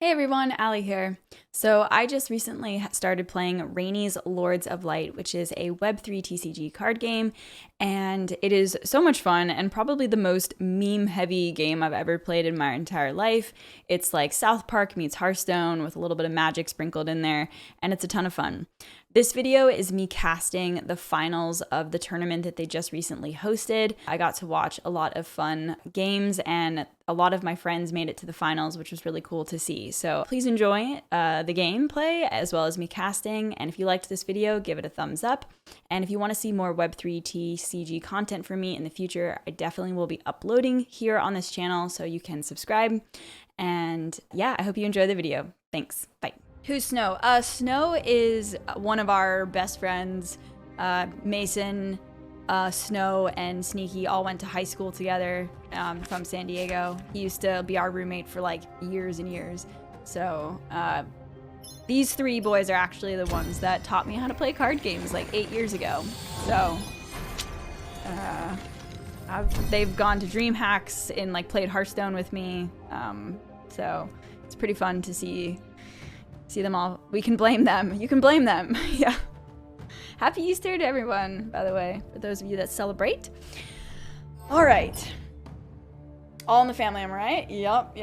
Hey everyone, Allie here. So I just recently started playing Raini's Lords of Light, which is a Web3 TCG card game, and it is so much fun and probably the most meme-heavy game I've ever played in my entire life. It's like South Park meets Hearthstone with a little bit of magic sprinkled in there, and it's a ton of fun. This video is me casting the finals of the tournament that they just recently hosted. I got to watch a lot of fun games and a lot of my friends made it to the finals, which was really cool to see. So please enjoy the gameplay as well as me casting. And if you liked this video, give it a thumbs up. And if you want to see more Web3 TCG content from me in the future, I definitely will be uploading here on this channel, so you can subscribe. And yeah, I hope you enjoy the video. Thanks. Bye. Who's Snow? Snow is one of our best friends. Mason, Snow, and Sneaky all went to high school together from San Diego. He used to be our roommate for like years and years. So these three boys are actually the ones that taught me how to play card games like 8 years ago. So they've gone to DreamHacks and like played Hearthstone with me. So it's pretty fun to see them all. We can blame them. You can blame them. Yeah. Happy Easter to everyone, by the way, for those of you that celebrate. All right. All in the family, am I right? Yup.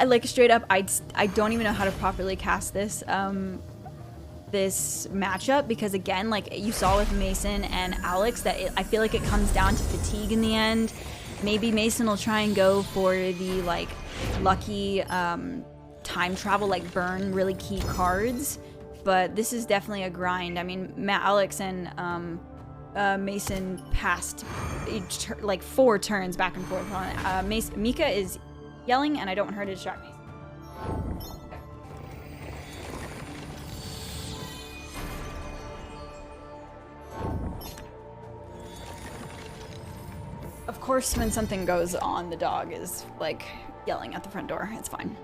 like straight up, I don't even know how to properly cast this this matchup, because again, like you saw with Mason and Alex, that I feel like it comes down to fatigue in the end. Maybe Mason will try and go for the like lucky time travel, like burn really key cards, but this is definitely a grind. I mean, Alex and Mason passed like 4 turns back and forth on it. Mika is yelling, and I don't want her to distract me. Of course, when something goes on, the dog is like yelling at the front door. It's fine.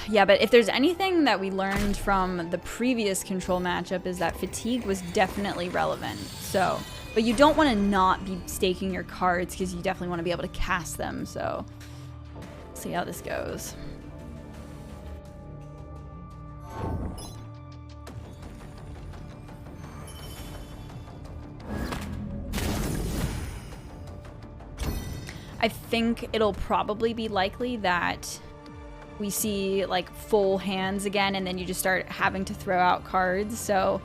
Yeah, but if there's anything that we learned from the previous control matchup is that fatigue was definitely relevant. So, but you don't want to not be staking your cards, because you definitely want to be able to cast them. So, see how this goes. I think it'll probably be likely that we see like full hands again, and then you just start having to throw out cards. So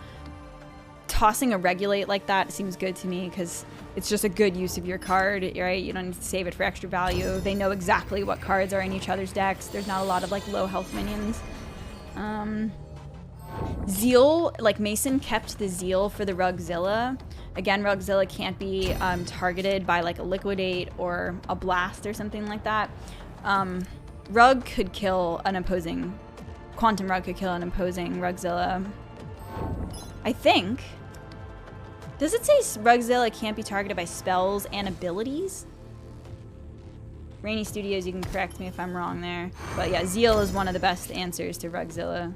tossing a regulate like that seems good to me, because it's just a good use of your card, right? You don't need to save it for extra value. They know exactly what cards are in each other's decks. There's not a lot of like low health minions. Zeal, like Mason kept the Zeal for the Rugzilla. Again, Rugzilla can't be targeted by like a Liquidate or a Blast or something like that. Rug could kill an opposing... Quantum Rug could kill an opposing Rugzilla. I think. Does it say Rugzilla can't be targeted by spells and abilities? Rainy Studios, you can correct me if I'm wrong there. But yeah, Zeal is one of the best answers to Rugzilla.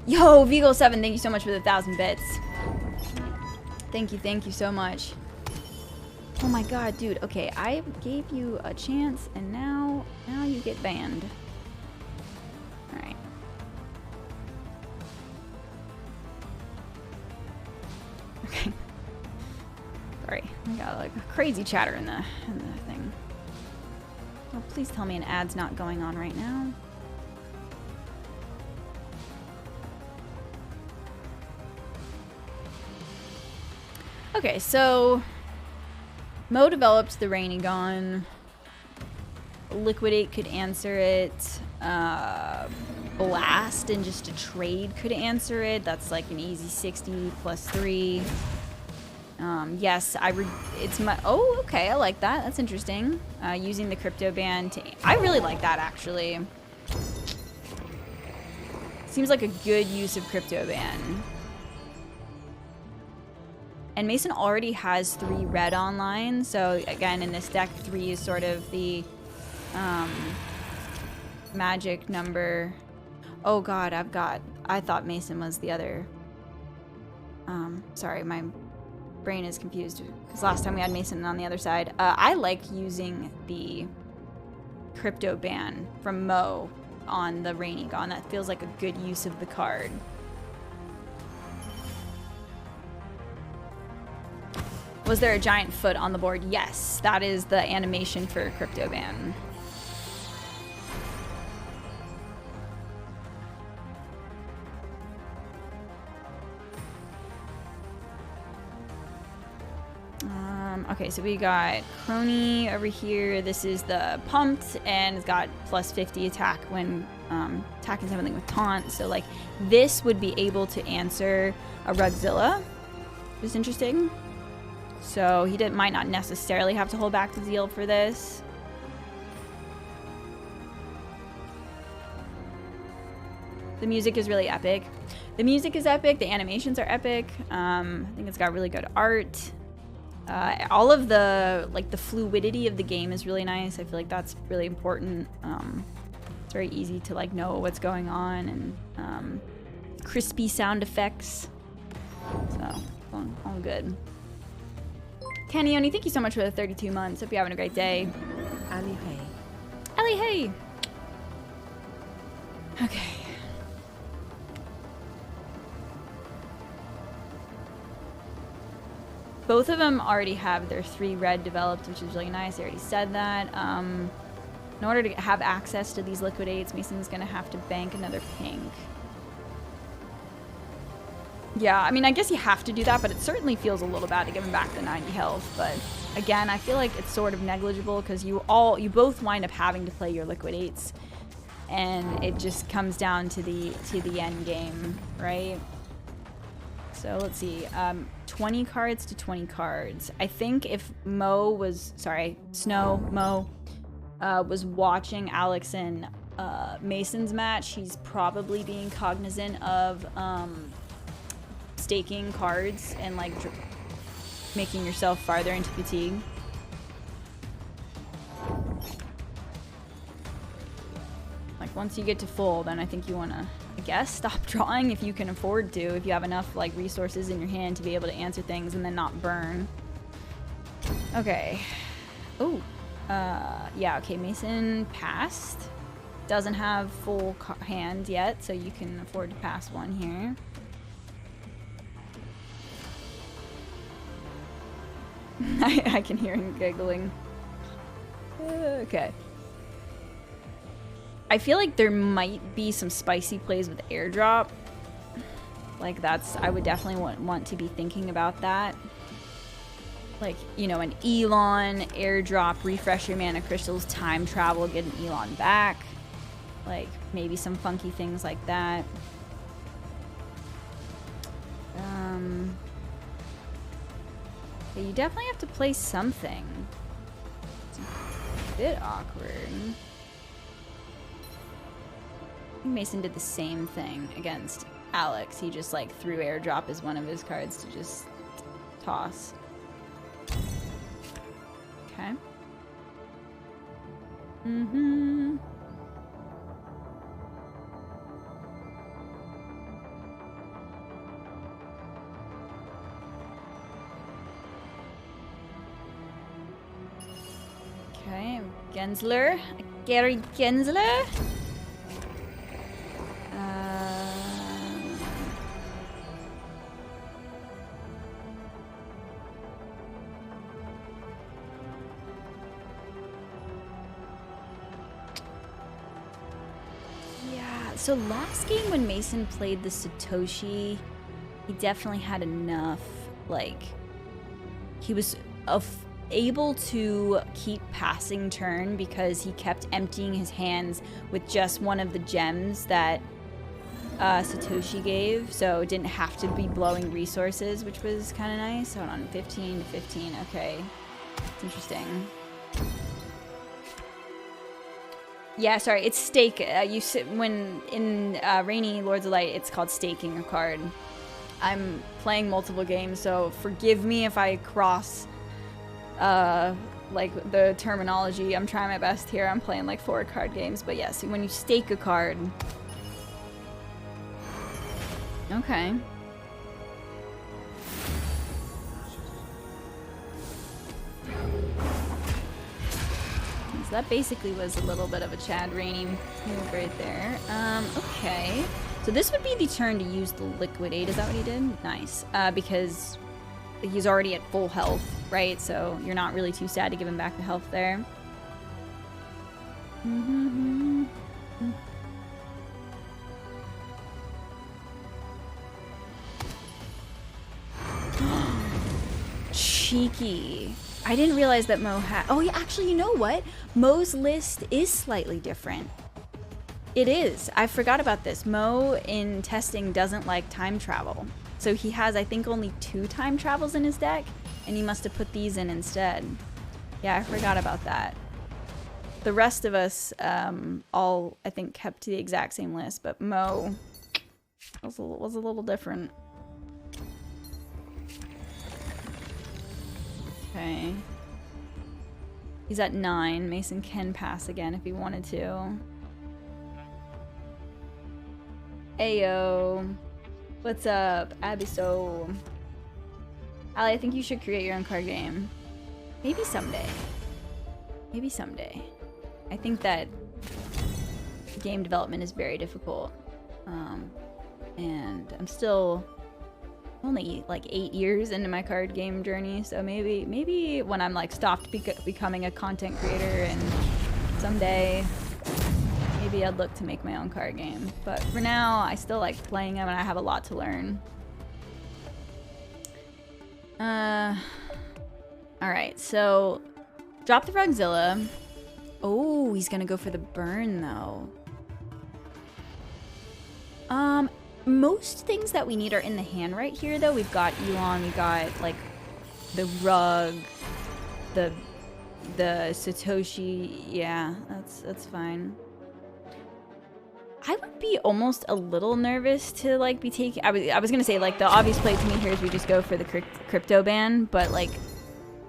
Yo, Vigo7, thank you so much for the 1,000 bits. Thank you so much. Oh my god, dude. Okay, I gave you a chance, and now you get banned. Alright. Okay. Sorry, I got like a crazy chatter in the thing. Oh, please tell me an ad's not going on right now. Okay, so Mo developed the Rainy Gone. Liquidate could answer it. Blast and just a trade could answer it. That's like an easy 60 plus 3. Yes, it's my... Oh, okay, I like that. That's interesting. Using the crypto ban to... I really like that, actually. Seems like a good use of crypto ban. And Mason already has 3 red online, so again, in this deck, 3 is sort of the magic number. Oh god, I thought Mason was the other Sorry, my brain is confused because last time we had Mason on the other side. I like using the crypto ban from Mo on the Rainy Gone. That feels like a good use of the card. Was there a giant foot on the board? Yes, that is the animation for crypto ban. Okay, so we got Crony over here. This is the pumped, and it's got plus 50 attack when attacking something with taunt. So like this would be able to answer a Rugzilla, which is interesting. So he might not necessarily have to hold back the deal for this. The music is really epic. The music is epic. The animations are epic. I think it's got really good art. All of the the fluidity of the game is really nice. I feel like that's really important. It's very easy to like know what's going on, and crispy sound effects. So all good. Kenny, thank you so much for the 32 months. Hope you're having a great day. Allie, hey. Allie, hey. Okay. Both of them already have their 3 red developed, which is really nice. I already said that. In order to have access to these liquidates, Mason's gonna have to bank another pink. Yeah, I mean, I guess you have to do that, but it certainly feels a little bad to give him back the 90 health. But again, I feel like it's sort of negligible because you both wind up having to play your liquidates, and it just comes down to the end game, right? So let's see, 20 cards to 20 cards. I think if Mo was watching Alex and Mason's match, he's probably being cognizant of staking cards and like making yourself farther into fatigue. Like once you get to full, then I think you want to, I guess, stop drawing if you can afford to, if you have enough like resources in your hand to be able to answer things and then not burn. Okay. Oh, yeah, okay, Mason passed. Doesn't have full hand yet, so you can afford to pass one here. I can hear him giggling. Okay. I feel like there might be some spicy plays with airdrop. Like I would definitely want to be thinking about that. Like, you know, an Elon, airdrop, refresh your mana crystals, time travel, get an Elon back. Like, maybe some funky things like that. Yeah, you definitely have to play something. It's a bit awkward. Mason did the same thing against Alex. He just like threw airdrop as one of his cards to just toss. Okay. Mm-hmm. Okay, Gensler. Gary Gensler. So last game when Mason played the Satoshi, he definitely had enough, like, he was able to keep passing turn because he kept emptying his hands with just one of the gems that Satoshi gave, so didn't have to be blowing resources, which was kind of nice. Hold on, 15 to 15, okay. It's interesting. Yeah, sorry, it's stake. When in Rainy Lords of Light, it's called staking a card. I'm playing multiple games, so forgive me if I cross like the terminology. I'm trying my best here. I'm playing like 4 card games, but yes, when you stake a card. Okay. that basically was a little bit of a Chad Raini move right there. Okay. So this would be the turn to use the Liquidate. Is that what he did? Nice. Because he's already at full health, right? So you're not really too sad to give him back the health there. Cheeky. I didn't realize that Mo had... Oh, yeah, actually, you know what? Mo's list is slightly different. It is. I forgot about this. Mo, in testing, doesn't like time travel. So he has, I think, only 2 time travels in his deck, and he must have put these in instead. Yeah, I forgot about that. The rest of us all, I think, kept the exact same list, but Mo was a little different. Okay. He's at 9. Mason can pass again if he wanted to. Ayo. What's up, Abiso? Allie, I think you should create your own card game. Maybe someday. Maybe someday. I think that game development is very difficult. And I'm still only like 8 years into my card game journey, so maybe when I'm like stopped becoming a content creator and someday maybe I'd look to make my own card game. But for now, I still like playing them and I have a lot to learn. Alright, so drop the Rugzilla. Oh, he's gonna go for the burn though. Most things that we need are in the hand right here though. We've got Elon, we got like the rug, the Satoshi. Yeah, that's fine. I would be almost a little nervous to like be taking... I was gonna say like the obvious play to me here is we just go for the crypto ban, but like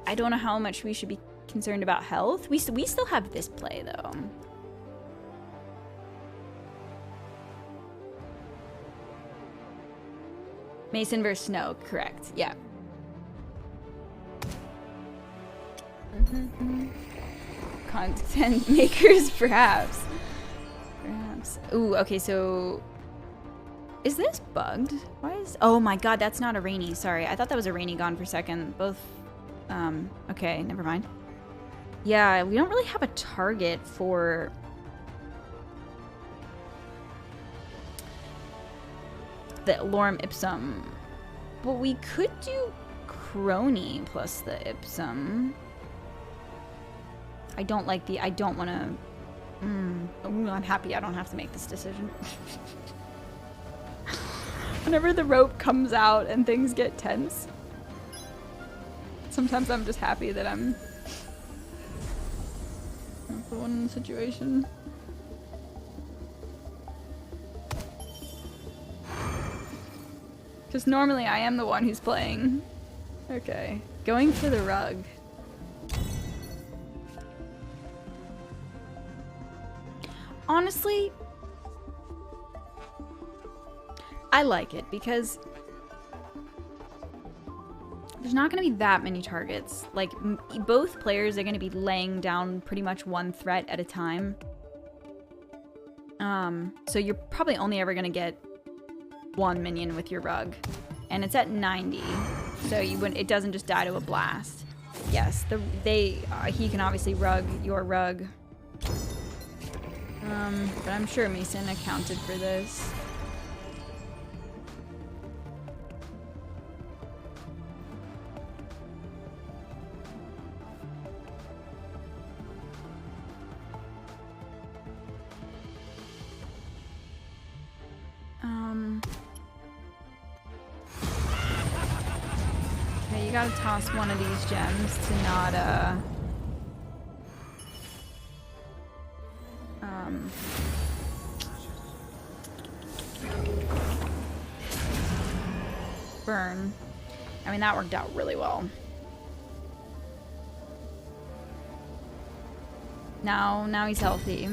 I don't know how much we should be concerned about health. We still have this play though. Mason versus Snow, correct? Yeah. Content makers, perhaps. Perhaps. Ooh, okay, so is this bugged? Why is... Oh my god, that's not a Rainy. Sorry, I thought that was a Rainy gone for a second. Both... okay, never mind. Yeah, we don't really have a target for... the Lorem Ipsum. But we could do Crony plus the Ipsum. I don't like the... I don't want to... I'm happy I don't have to make this decision. Whenever the rope comes out and things get tense, sometimes I'm just happy that I'm not the one in the situation. Because normally I am the one who's playing. Okay, going for the rug. Honestly, I like it because there's not going to be that many targets. Like, both players are going to be laying down pretty much one threat at a time. So you're probably only ever going to get one minion with your rug. And it's at 90, so it doesn't just die to a blast. Yes, he can obviously rug your rug. But I'm sure Mason accounted for this. Okay, you gotta toss one of these gems to not, burn. I mean, that worked out really well. Now he's healthy.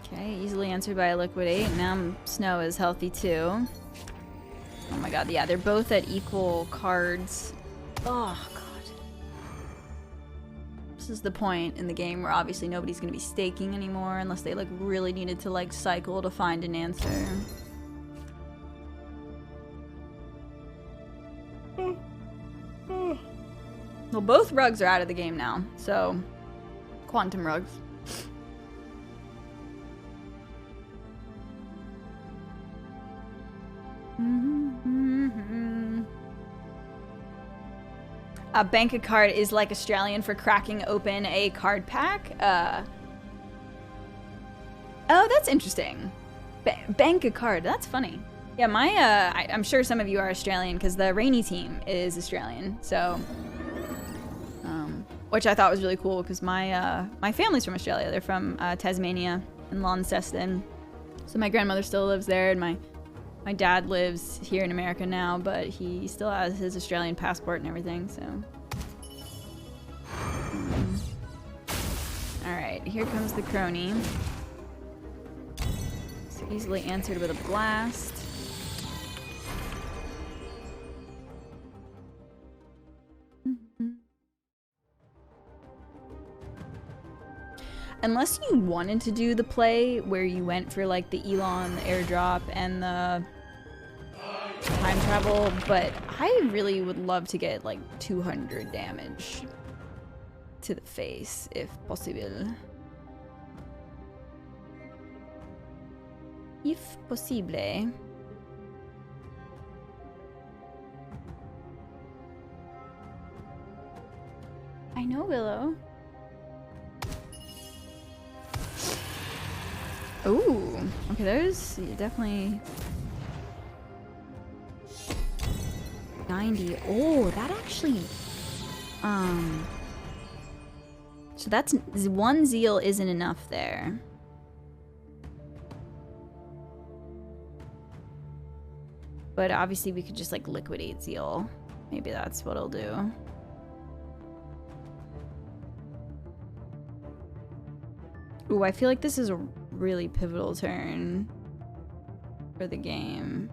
Okay, easily answered by a Liquidate. Now Snow is healthy too. Oh my god, yeah, they're both at equal cards. Oh god. This is the point in the game where obviously nobody's gonna be staking anymore unless they like really needed to like cycle to find an answer. Well, both rugs are out of the game now, so quantum rugs. A bank a card is like Australian for cracking open a card pack. Oh, that's interesting. Bank a card. That's funny. Yeah, I'm sure some of you are Australian because the Raini team is Australian. So, which I thought was really cool because my family's from Australia. They're from Tasmania and Launceston. So my grandmother still lives there, and my dad lives here in America now, but he still has his Australian passport and everything, so. Alright, here comes the crony. So easily answered with a blast. Unless you wanted to do the play where you went for like the Elon, the airdrop, and the time travel, but I really would love to get like 200 damage to the face if possible. If possible. I know, Willow. Ooh, okay, there's definitely 90. Oh, that actually, so that's one zeal isn't enough there. But obviously we could just like liquidate zeal. Maybe that's what I'll do. Ooh, I feel like this is a really pivotal turn for the game.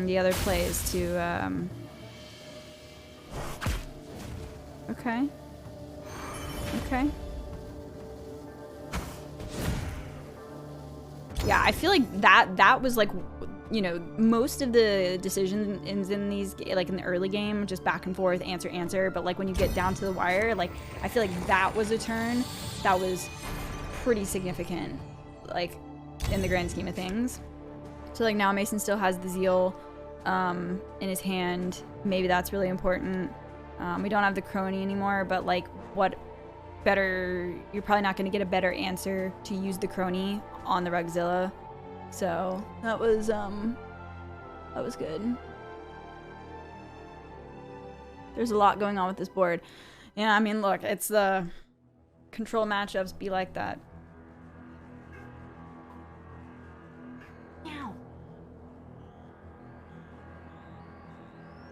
The other play is to, okay. Okay. Yeah, I feel like that was like, you know, most of the decisions in these, like in the early game, just back and forth, answer, but like when you get down to the wire, like I feel like that was a turn that was pretty significant, like in the grand scheme of things. So like now Mason still has the zeal in his hand. Maybe that's really important. We don't have the crony anymore, but like what better, you're probably not going to get a better answer to use the crony on the Rugzilla. So that was good. There's a lot going on with this board. Yeah, I mean, look, it's the control matchups be like that. Meow.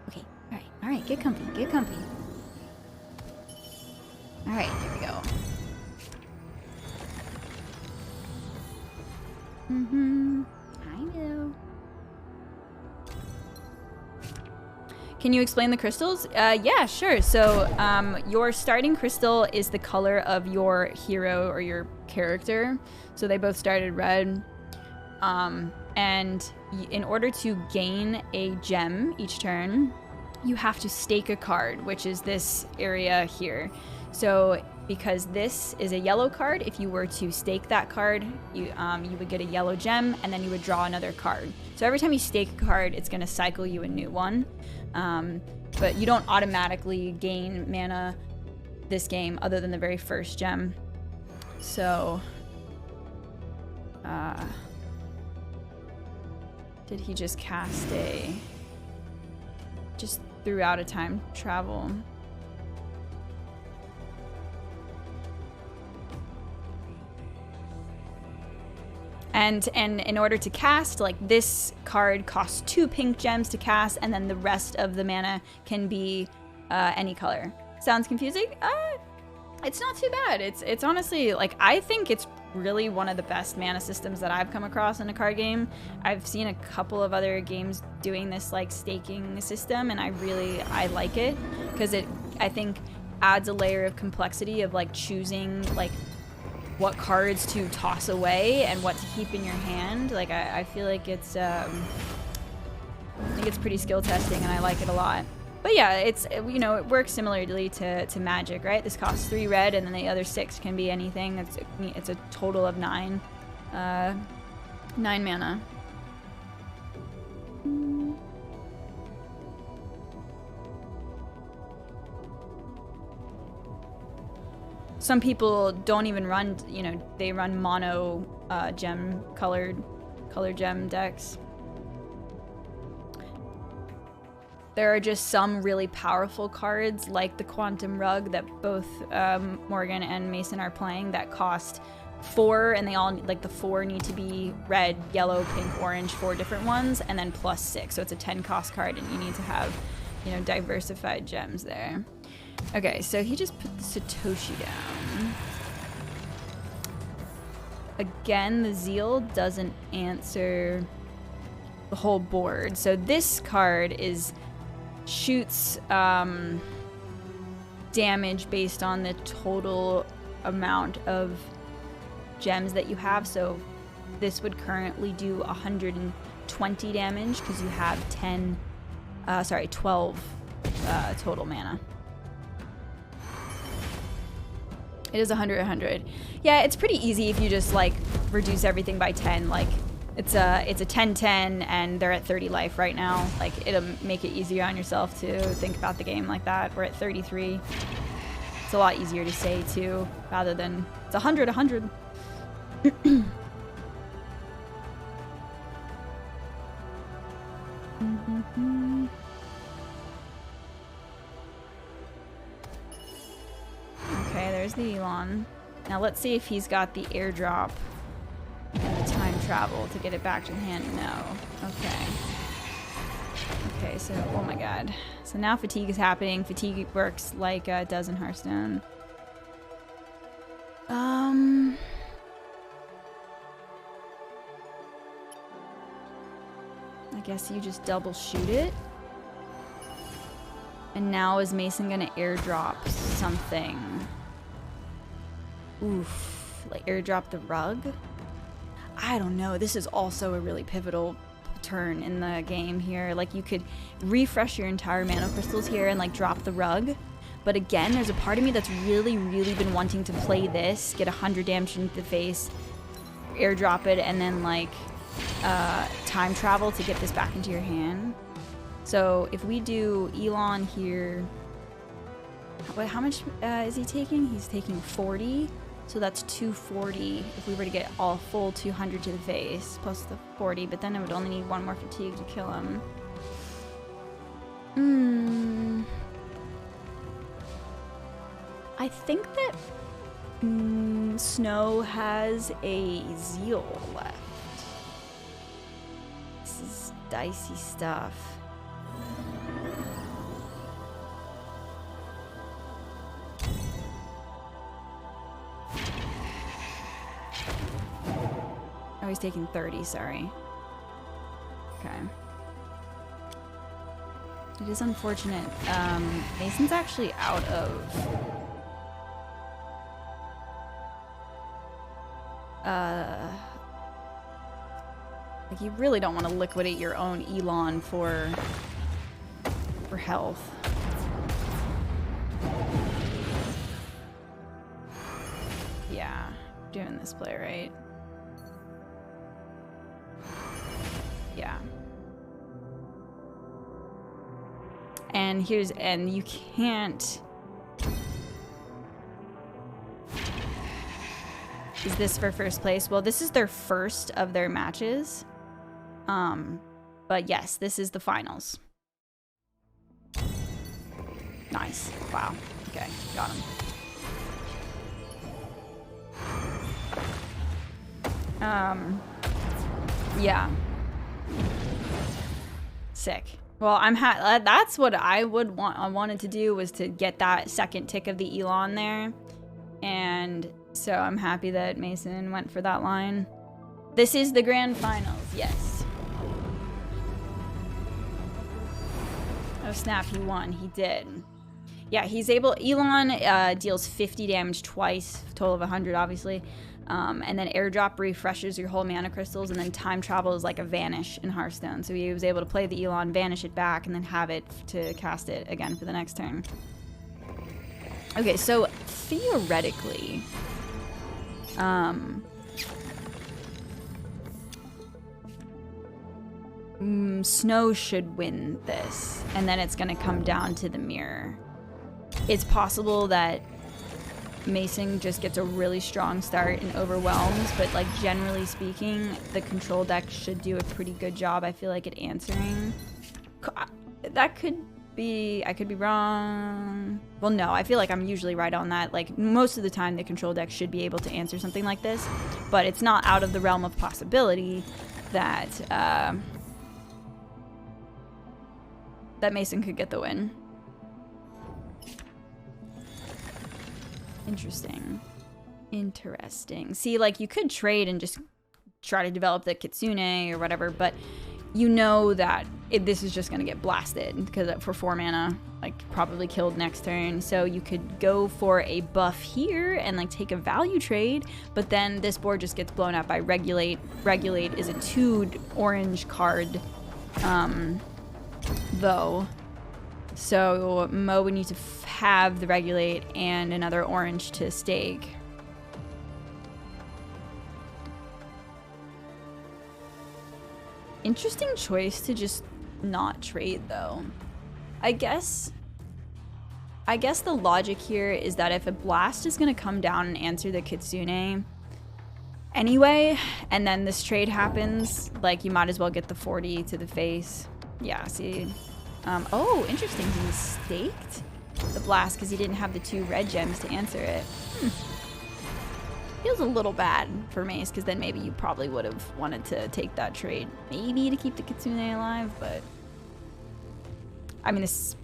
Okay, all right, get comfy, get comfy. All right, here we go. I know. Can you explain the crystals? Yeah, sure. So your starting crystal is the color of your hero or your character. So they both started red. And in order to gain a gem each turn, you have to stake a card, which is this area here. So because this is a yellow card, if you were to stake that card, you would get a yellow gem, and then you would draw another card. So every time you stake a card, it's going to cycle you a new one. But you don't automatically gain mana this game other than the very first gem. So, did he just cast a... just threw out a time travel. And in order to cast, like, this card costs 2 pink gems to cast, and then the rest of the mana can be any color. Sounds confusing? It's not too bad. It's honestly, like, I think it's really one of the best mana systems that I've come across in a card game. I've seen a couple of other games doing this like staking system, and I like it because it, I think, adds a layer of complexity of like choosing like what cards to toss away and what to keep in your hand. Like I feel like it's I think it's pretty skill testing, and I like it a lot. But yeah, it's, you know, it works similarly to Magic, right? This costs 3 red, and then the other 6 can be anything. It's a total of 9 mana. Some people don't even run, you know, they run mono gem color gem decks. There are just some really powerful cards like the Quantum Rug that both Morgan and Mason are playing that cost 4, and they all, like the 4 need to be red, yellow, pink, orange, 4 different ones, and then plus 6. So it's a 10 cost card, and you need to have, you know, diversified gems there. Okay, so he just put the Satoshi down. Again, the Zeal doesn't answer the whole board. So this card shoots damage based on the total amount of gems that you have. So this would currently do 120 damage because you have 12 total mana. It is 100. Yeah, it's pretty easy if you just like reduce everything by 10. Like it's a 10-10 and they're at 30 life right now. Like it'll make it easier on yourself to think about the game like that. We're at 33. It's a lot easier to say too, rather than it's 100. Okay, there's the Elon. Now let's see if he's got the airdrop and the time travel to get it back to hand. No. Okay. Okay, so, oh my god. So now fatigue is happening. Fatigue works like it does in Hearthstone. I guess you just double shoot it. And now is Mason gonna airdrop something? Oof. Like airdrop the rug? I don't know. This is also a really pivotal turn in the game here. Like you could refresh your entire mana crystals here and like drop the rug. But again, there's a part of me that's really been wanting to play this, get 100 damage into the face, airdrop it, and then like time travel to get this back into your hand. So if we do Elon here, how much is he taking? He's taking 40. So that's 240 if we were to get all full 200 to the face, plus the 40, but then it would only need 1 more fatigue to kill him. I think that Snow has a Zeal left. This is dicey stuff. Oh, he's taking 30, sorry. Okay. It is unfortunate. Mason's actually out of... like, you really don't want to liquidate your own Elon for health. Yeah, doing this play right. Yeah. And you can't... Is this for first place? Well, this is their first of their matches. But yes, this is the finals. Nice. Wow. Okay, got him. Yeah. Sick. Well, that's what I wanted to do, was to get that second tick of the Elon there. And So I'm happy that Mason went for that line. This is the grand finals, yes. Oh snap, he won, he did. Yeah, he's able, Elon deals 50 damage twice, total of 100 obviously. And then airdrop refreshes your whole mana crystals, and then time travel is like a vanish in Hearthstone. So he was able to play the Elon, vanish it back, and then have it to cast it again for the next turn. Okay, so theoretically, Snow should win this, and then it's gonna come down to the mirror. It's possible that Mason just gets a really strong start and overwhelms, but like generally speaking, the control deck should do a pretty good job, I feel like, at answering. That could be, I could be wrong. Well, no, I feel like I'm usually right on that. Like most of the time the control deck should be able to answer something like this, but it's not out of the realm of possibility that that Mason could get the win. Interesting. Interesting. See, like, you could trade and just try to develop the Kitsune or whatever, but you know that this is just going to get blasted because for 4 mana, like, probably killed next turn. So you could go for a buff here and, like, take a value trade, but then this board just gets blown up by Regulate. Regulate is a 2 orange card, though. So Mo would need to have the Regulate and another orange to stake. Interesting choice to just not trade, though. I guess the logic here is that if a blast is going to come down and answer the Kitsune anyway, and then this trade happens, like, you might as well get the 40 to the face. Yeah, see? Oh, interesting. He staked the blast because he didn't have the 2 red gems to answer it. Feels a little bad for Mace, because then maybe you probably would have wanted to take that trade. Maybe to keep the Kitsune alive, but... I mean, it's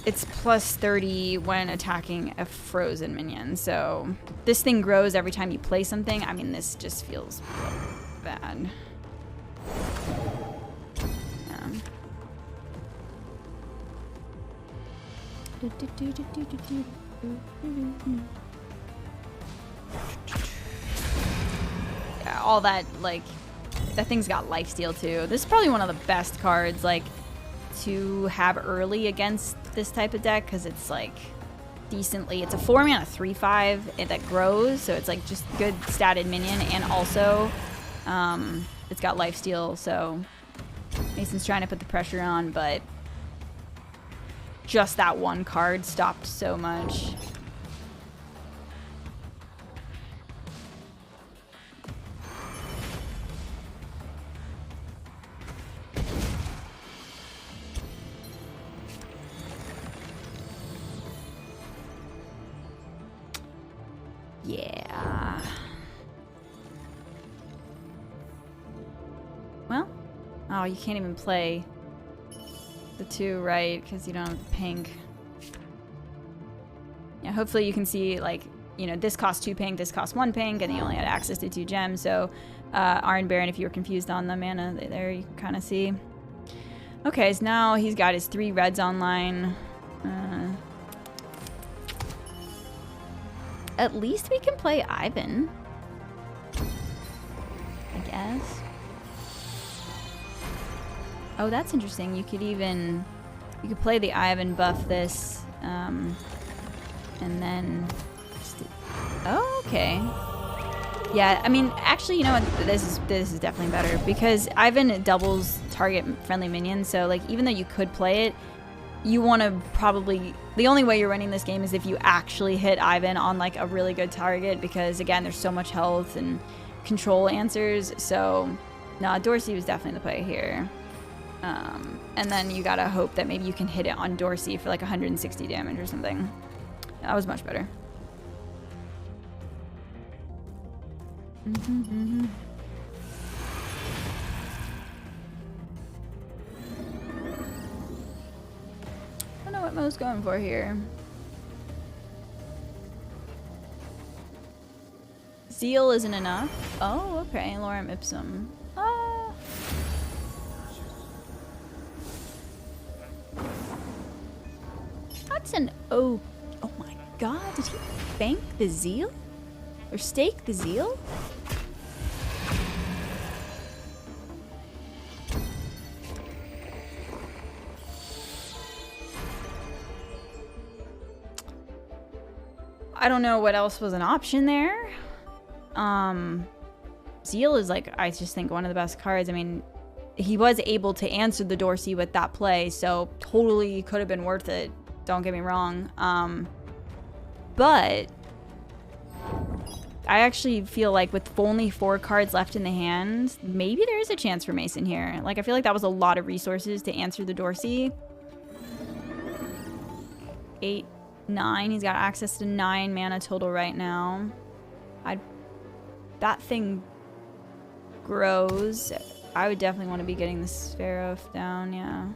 plus 30 when attacking a frozen minion, so... This thing grows every time you play something. I mean, this just feels bad. Yeah, all that, like, that thing's got lifesteal too. This is probably one of the best cards, like, to have early against this type of deck, because it's like decently, it's a 4 mana 3/5 that grows, so it's like just good statted minion, and also it's got lifesteal, so Mason's trying to put the pressure on, but just that one card stopped so much. Yeah. Well, oh, you can't even play the 2, right? Because you don't have the pink. Yeah, hopefully you can see, like, you know, this costs 2 pink, this costs 1 pink, and you only had access to 2 gems. So, Iron Baron, if you were confused on the mana there, you can kind of see. Okay, so now he's got his 3 reds online. At least we can play Ivan, I guess. Oh, that's interesting. You could play the Ivan, buff this, and then oh, okay. Yeah, I mean, actually, you know what? This is definitely better, because Ivan doubles target friendly minions, so, like, even though you could play it, you want to probably... The only way you're winning this game is if you actually hit Ivan on, like, a really good target, because, again, there's so much health and control answers, so... Nah, Dorsey was definitely the play here. And then you gotta hope that maybe you can hit it on Dorsey for, like, 160 damage or something. That was much better. I don't know what Mo's going for here. Zeal isn't enough. Oh, okay. Lorem Ipsum. That's an oh my god, did he bank the Zeal? Or stake the Zeal? I don't know what else was an option there. Zeal is like, I just think one of the best cards. I mean, he was able to answer the Dorsey with that play, so totally could have been worth it. Don't get me wrong. But I actually feel like with only 4 cards left in the hand, maybe there is a chance for Mason here. Like, I feel like that was a lot of resources to answer the Dorsey. 8, 9. He's got access to 9 mana total right now. That thing grows. I would definitely want to be getting the Sphero down, yeah.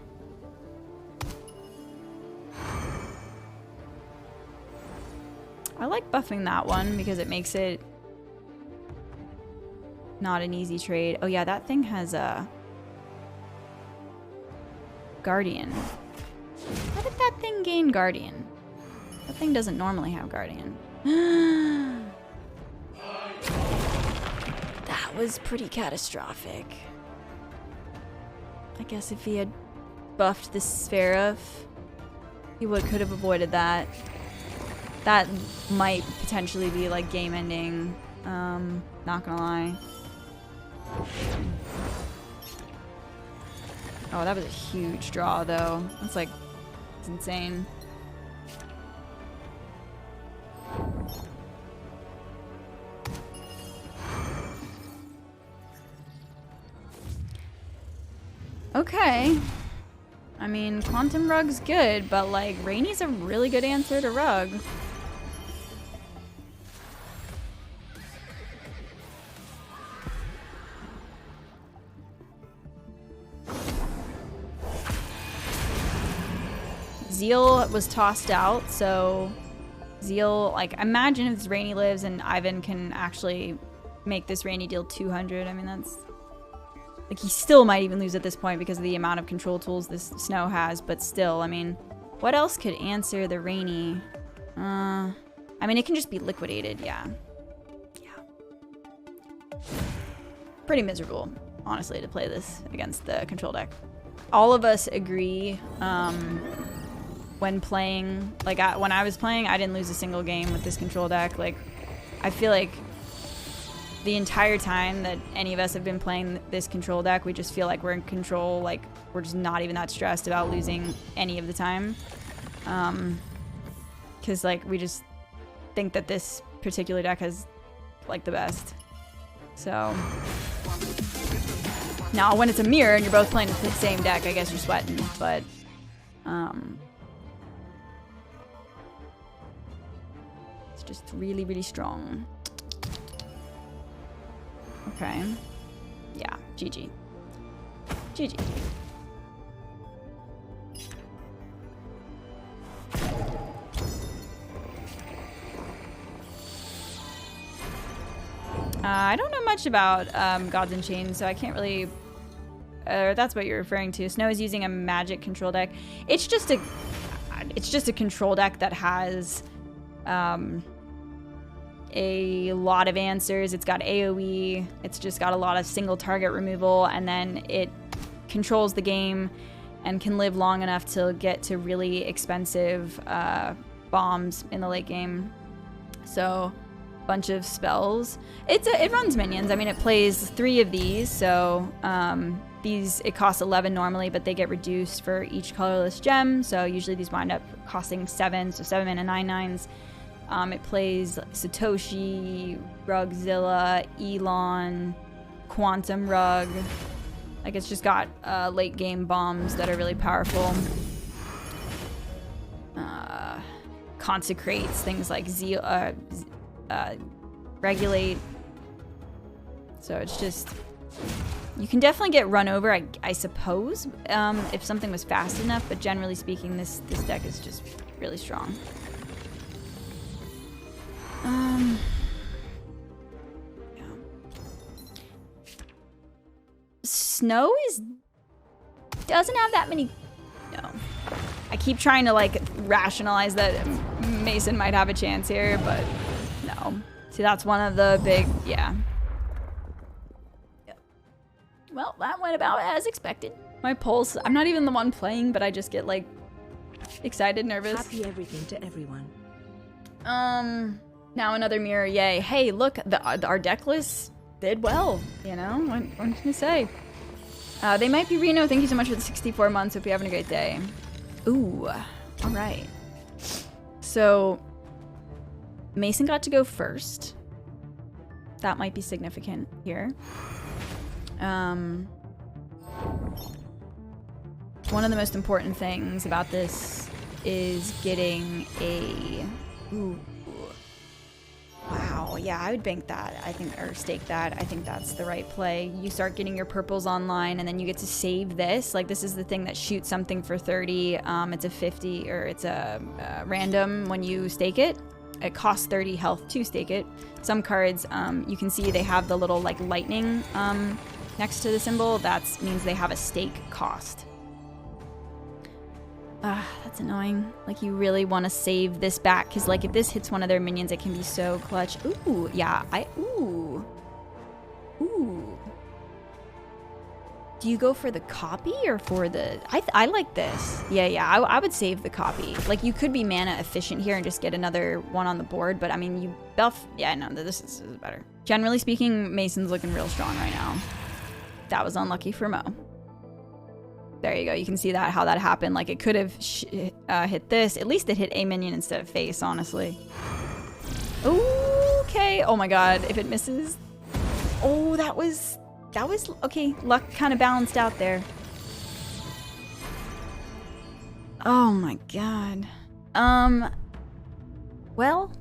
I like buffing that one because it makes it not an easy trade. Oh yeah, that thing has a Guardian. How did that thing gain Guardian? That thing doesn't normally have Guardian. That was pretty catastrophic. I guess if he had buffed the Sphero, he could have avoided that. That might potentially be like game ending. Not gonna lie. Oh, that was a huge draw though. That's like, it's insane. Okay. I mean, Quantum Rug's good, but like, Raini's a really good answer to Rug. Zeal was tossed out, so Zeal, like, imagine if this Raini lives and Ivan can actually make this Raini deal 200. I mean, that's... Like, he still might even lose at this point because of the amount of control tools this Snow has, but still, I mean, what else could answer the Raini? I mean, it can just be liquidated, yeah. Yeah. Pretty miserable, honestly, to play this against the control deck. All of us agree, when playing, like, when I was playing, I didn't lose a single game with this control deck. Like, I feel like the entire time that any of us have been playing this control deck, we just feel like we're in control. Like, we're just not even that stressed about losing any of the time. Because, like, we just think that this particular deck has, like, the best. So, now when it's a mirror and you're both playing the same deck, I guess you're sweating. But, it's just really, really strong. Okay. Yeah, GG. GG. I don't know much about Gods and Chains, so I can't really... that's what you're referring to. Snow is using a magic control deck. It's just a control deck that has... a lot of answers. It's got AoE, it's just got a lot of single target removal, and then it controls the game and can live long enough to get to really expensive bombs in the late game. So, bunch of spells. It runs minions. I mean, it plays 3 of these, so these, it costs 11 normally, but they get reduced for each colorless gem, so usually these wind up costing 7, so 7 mana 9/9s. It plays Satoshi, Rugzilla, Elon, Quantum Rug. Like, it's just got late game bombs that are really powerful. Consecrates, things like Regulate. So it's just... You can definitely get run over, I suppose, if something was fast enough, but generally speaking, this deck is just really strong. Snow doesn't have that many. No. I keep trying to like rationalize that Mason might have a chance here, but no. See, that's one of the big, yeah. Yep. Well, that went about as expected. My pulse, I'm not even the one playing, but I just get like excited, nervous. Happy everything to everyone. Now another mirror, yay. Hey, look, our deck list did well, you know? What can I say? They might be Reno. Thank you so much for the 64 months. Hope you're having a great day. Ooh, all right. So, Mason got to go first. That might be significant here. One of the most important things about this is getting a... Ooh. Wow, yeah, I would bank that. I think, or stake that. I think that's the right play. You start getting your purples online, and then you get to save this. Like, this is the thing that shoots something for 30. It's a 50, or it's a random when you stake it. It costs 30 health to stake it. Some cards, you can see they have the little, like, lightning next to the symbol. That means they have a stake cost. That's annoying. Like, you really want to save this back, because, like, if this hits one of their minions, it can be so clutch. Ooh, yeah, ooh. Do you go for the copy or for the... I like this. Yeah, I would save the copy. Like, you could be mana efficient here and just get another one on the board, but, I mean, you buff... Yeah, no, this is better. Generally speaking, Mason's looking real strong right now. That was unlucky for Mo. There you go. You can see that, how that happened. Like, it could have hit this. At least it hit a minion instead of face, honestly. Okay. Oh my god. If it misses. Oh, that was okay. Luck kind of balanced out there. Oh my god. Well,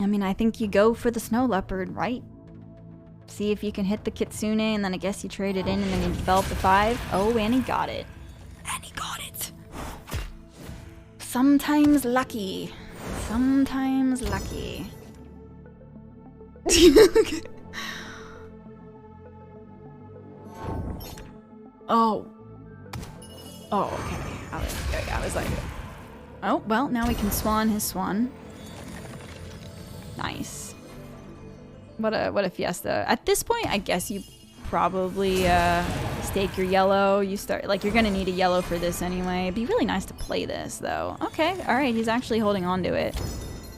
I mean, I think you go for the snow leopard, right? See if you can hit the kitsune, and then I guess you trade it in, and then you develop the 5. Oh, and he got it. And he got it. Sometimes lucky. Sometimes lucky. Okay. Oh. Oh, okay. I was like... Oh, well, now we can swan his swan. Nice. What a fiesta. At this point, I guess you probably stake your yellow. You start, like, you're gonna need a yellow for this anyway. It'd be really nice to play this, though. Okay, all right, he's actually holding on to it.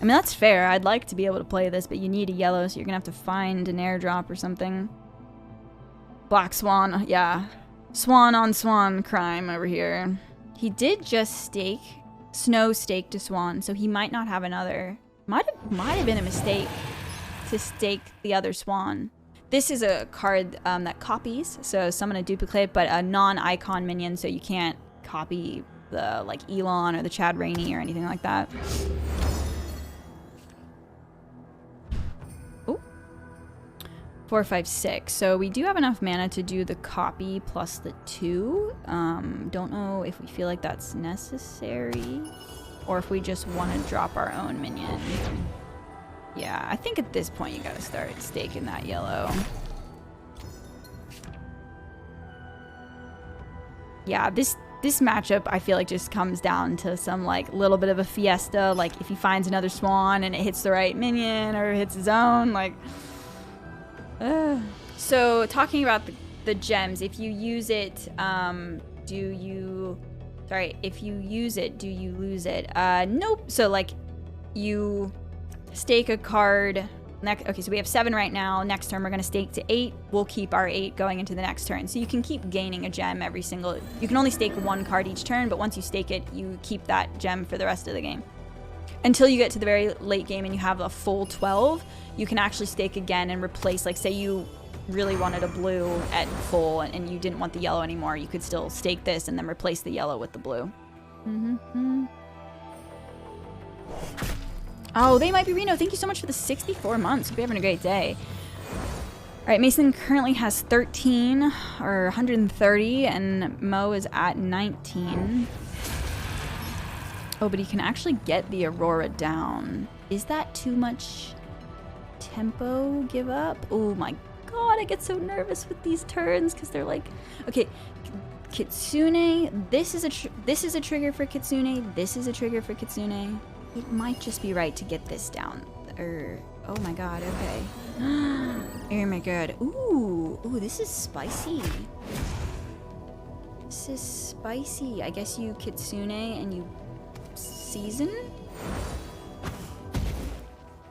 I mean, that's fair. I'd like to be able to play this, but you need a yellow, so you're gonna have to find an airdrop or something. Black swan, yeah. Swan on swan crime over here. He did just stake, snow stake to swan, so he might not have another. Might have been a mistake to stake the other swan. This is a card that copies, so summon a duplicate, but a non-icon minion, so you can't copy the, like, Elon or the Chad Raini or anything like that. Oh. 4, 5, 6. So we do have enough mana to do the copy plus the 2. Don't know if we feel like that's necessary, or if we just want to drop our own minion. Yeah, I think at this point you gotta start staking that yellow. Yeah, this matchup I feel like just comes down to some, like, little bit of a fiesta. Like, if he finds another swan and it hits the right minion or hits his own, like... So, talking about the gems, if you use it, if you use it, do you lose it? Nope. So, like, you... stake a card. Okay, so we have 7 right now. Next turn, we're going to stake to 8. We'll keep our 8 going into the next turn. So you can keep gaining a gem every single... You can only stake 1 card each turn, but once you stake it, you keep that gem for the rest of the game. Until you get to the very late game and you have a full 12, you can actually stake again and replace... Like, say you really wanted a blue at full and you didn't want the yellow anymore, you could still stake this and then replace the yellow with the blue. Oh, they might be Reno. Thank you so much for the 64 months. Hope you're having a great day. All right, Mason currently has 13 or 130, and Mo is at 19. Oh, but he can actually get the Aurora down. Is that too much tempo give up? Oh my god, I get so nervous with these turns because they're like, okay, Kitsune, this is a trigger for Kitsune, this is a trigger for Kitsune. It might just be right to get this down. Oh my god, okay. Oh my god. Ooh, this is spicy. This is spicy. I guess you Kitsune and you season?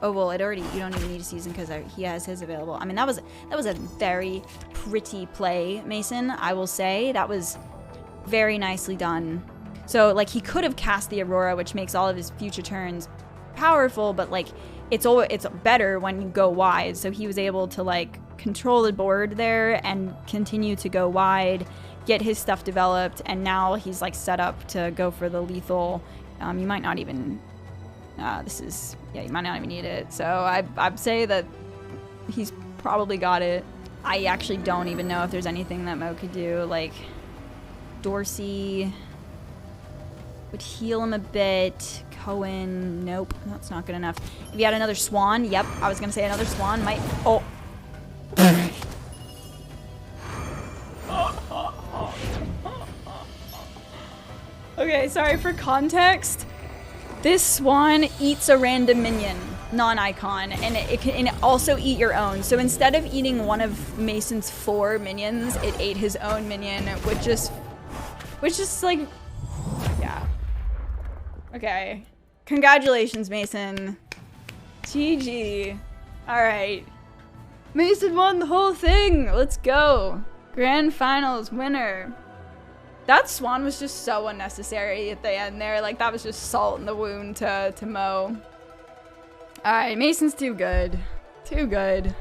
Oh, well, you don't even need a season because he has his available. I mean, that was a very pretty play, Mason, I will say. That was very nicely done. So, like, he could have cast the Aurora, which makes all of his future turns powerful, but, like, it's better when you go wide. So he was able to, like, control the board there and continue to go wide, get his stuff developed, and now he's, like, set up to go for the lethal. You might not even... you might not even need it. So I'd say that he's probably got it. I actually don't even know if there's anything that Mo could do. Like, Dorsey would heal him a bit. Cohen, nope, that's not good enough. If he had another Swan, yep, I was gonna say another Swan might, oh. Okay, sorry for context. This Swan eats a random minion, non-icon, and it can also eat your own. So instead of eating one of Mason's 4 minions, it ate his own minion, which is like, yeah. Okay. Congratulations, Mason. GG. Alright. Mason won the whole thing. Let's go. Grand Finals winner. That Swan was just so unnecessary at the end there. Like, that was just salt in the wound to Mo. Alright, Mason's too good. Too good.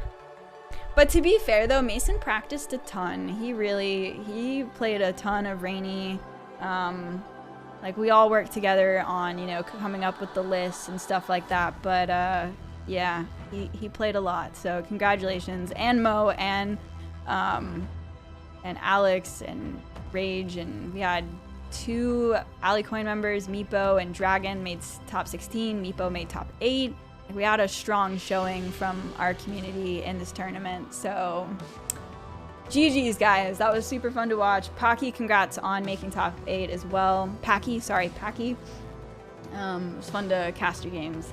But to be fair, though, Mason practiced a ton. He played a ton of Rainy. Like, we all worked together on, you know, coming up with the lists and stuff like that. But, yeah, he played a lot. So, congratulations. And Mo and Alex and Rage, and we had 2 Allie Coin members, Meepo and Dragon, made top 16. Meepo made top 8. We had a strong showing from our community in this tournament. So, GG's, guys. That was super fun to watch. Paki, congrats on making top 8 as well. Packy. It was fun to cast your games.